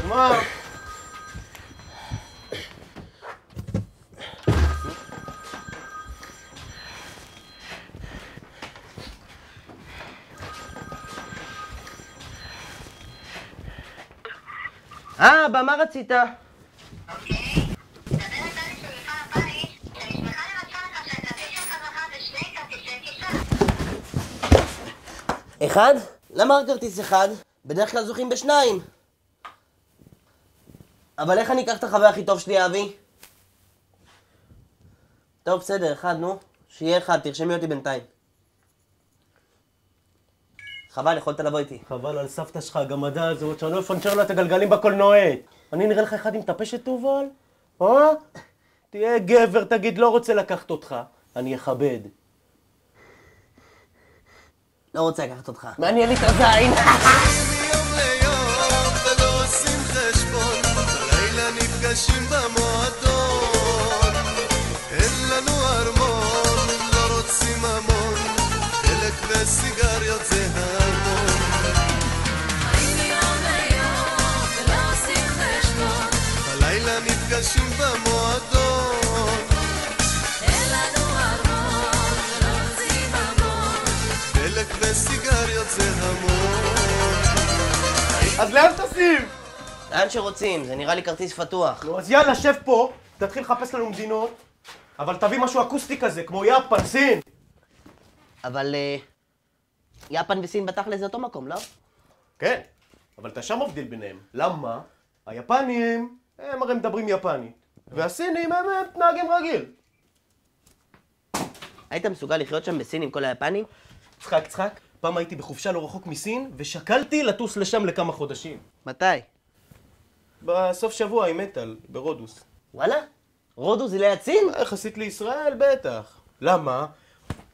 מה? אבא, מה רצית? אחד? למה רק כרטיס אחד? בדרך כלל זוכים בשניים. אבל איך אני אקח את החבר הכי טוב שלי, אבי? טוב, בסדר, אחד, נו. שיהיה אחד, תרשמי אותי בינתיים. חבל, יכולת לבוא איתי. חבל על סבתא שלך, הגמדה הזאת, שאני לא אפנצ'ר לה את הגלגלים בקולנועית. אני נראה לך אחד עם טפשת תובל? אה? תהיה גבר, תגיד, לא רוצה לקחת אותך. אני אכבד. לא רוצה לקחת אותך. מעניין לי את הזין. מיום ליום ולא עושים חשבון, בלילה נפגשים במועדון. אין לנו ארמון, לא רוצים המון, דלק וסיגריות זה המון. מיום ליום ולא עושים חשבון, בלילה נפגשים במועדון. אין לנו ארמון ולא רוצים המון, דלק וסיגריות זה המון. אז לאן טסים? לאן שרוצים, זה נראה לי כרטיס פתוח. נו, אז יאללה, שב פה, תתחיל לחפש לנו מדינות, אבל תביא משהו אקוסטי כזה, כמו יפן, סין. אבל יפן וסין בתכל'ס זה אותו מקום, לא? כן, אבל אתה שם מבדיל ביניהם. למה? היפנים, הם הרי מדברים יפנית, והסינים הם מתנהגים רגיל. היית מסוגל לחיות שם בסין עם כל היפנים? צחק. פעם הייתי בחופשה לא רחוק מסין, ושקלתי לטוס לשם לכמה חודשים. מתי? בסוף שבוע עם מטל, ברודוס. וואלה? רודוס זה ליד סין? יחסית לישראל, בטח. למה?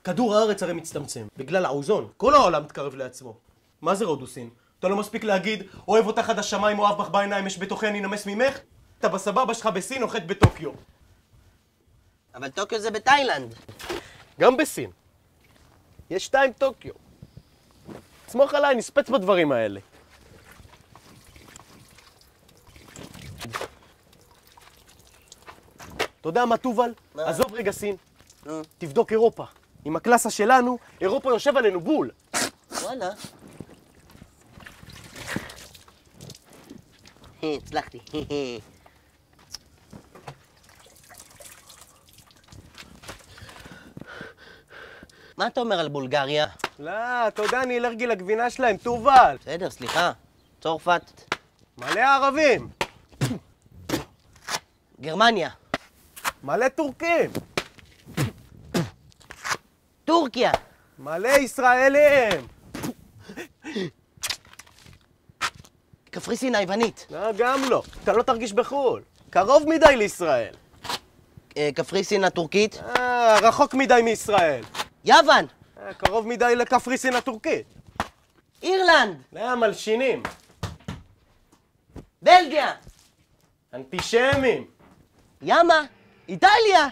כדור הארץ הרי מצטמצם, בגלל האוזון. כל העולם מתקרב לעצמו. מה זה רודוסין? אתה לא מספיק להגיד, אוהב אותך עד השמיים, אוהב בך בעיניים, יש בתוכי אני נמס ממך? אתה בסבבה שלך בסין, נוחת בטוקיו. אבל טוקיו זה בתאילנד. גם בסין. יש 2 טוקיו. סמוך עליי, נספץ בדברים האלה. אתה יודע מה, תובל? מה? עזוב רגע סין. תבדוק אירופה. עם הקלאסה שלנו, אירופה יושב עלינו בול. וואלה. הצלחתי. מה אתה אומר על בולגריה? לא, אתה יודע, אני אלרגי לגבינה שלהם, תובל. בסדר, סליחה. צרפת. מלא ערבים. גרמניה. מלא טורקים. טורקיה. מלא ישראלים. קפריסין היוונית. לא, גם לא. אתה לא תרגיש בחו"ל. קרוב מדי לישראל. קפריסין הטורקית. רחוק מדי מישראל. יוון. קרוב מדי לקפריסין הטורקית. אירלנד. לא, מלשינים. בלגיה. אנטישמים. ימה. איטליה.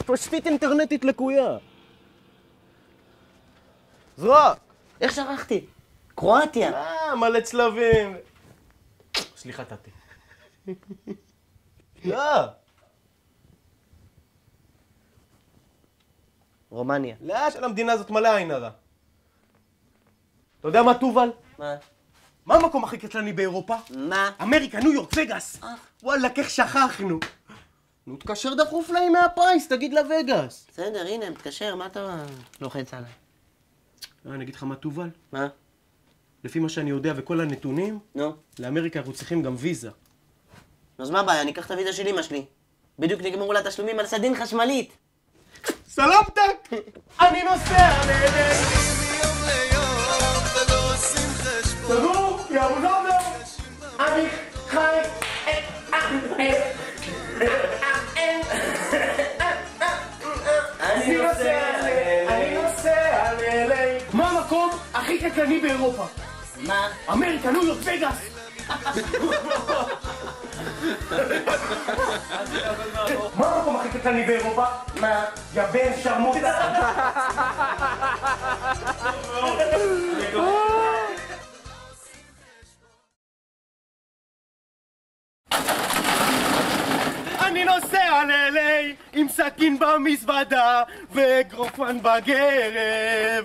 תשתית אינטרנטית לקויה. זרוק. איך שכחתי? קרואטיה. מלא צלבים. סליחה, תתי. לא. רומניה. לא, של המדינה הזאת מלא עין הרע. אתה יודע מה, תובל? מה? מה המקום הכי קטלני באירופה? מה? אמריקה, ניו יורק, וגאס. וואלה, איך שכחנו. נו, תקשר דחוף להם מהפרייס, תגיד לה וגאס. בסדר, הנה, מתקשר, מה אתה לוחץ עליי? אני אגיד לך מה, תובל? מה? לפי מה שאני יודע וכל הנתונים, נו. לאמריקה אנחנו צריכים גם ויזה. אז מה הבעיה? אני אקח את הוויזה של אמא שלי. בדיוק נגמרו לה תשלומים על סדין חשמלית. סלמתק! אני נוסע לידי! מיום ליום ולא עושים חשבון, סגור, יא אבו אני חי... אני נוסע לידי! מה המקום הכי קטלני באירופה? מה? אמריקה, ניו יורק, וגאס! מה המקום הכי קטלני באירופה? מה? יא בן שרמוטה! עם סכין במזוודה ואגרופן בגרב.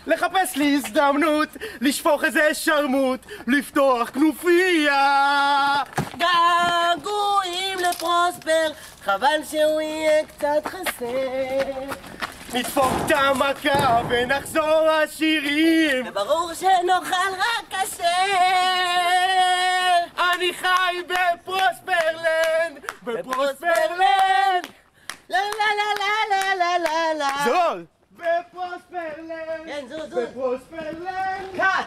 לחפש לי הזדמנות, לשפוך איזה שרמוט, לפתוח כנופיה. געגועים לפרוספר, חבל שהוא יהיה קצת חסר. נדפוק את המכה ונחזור עשירים, וברור שנאכל רק כשר. אני חי בפרוספרלנד, בפרוספרלנד! לה לה לה לה לה לה לה לה. זול! בפרוספרלנד! כן, זול. בפרוספרלנד! קאט!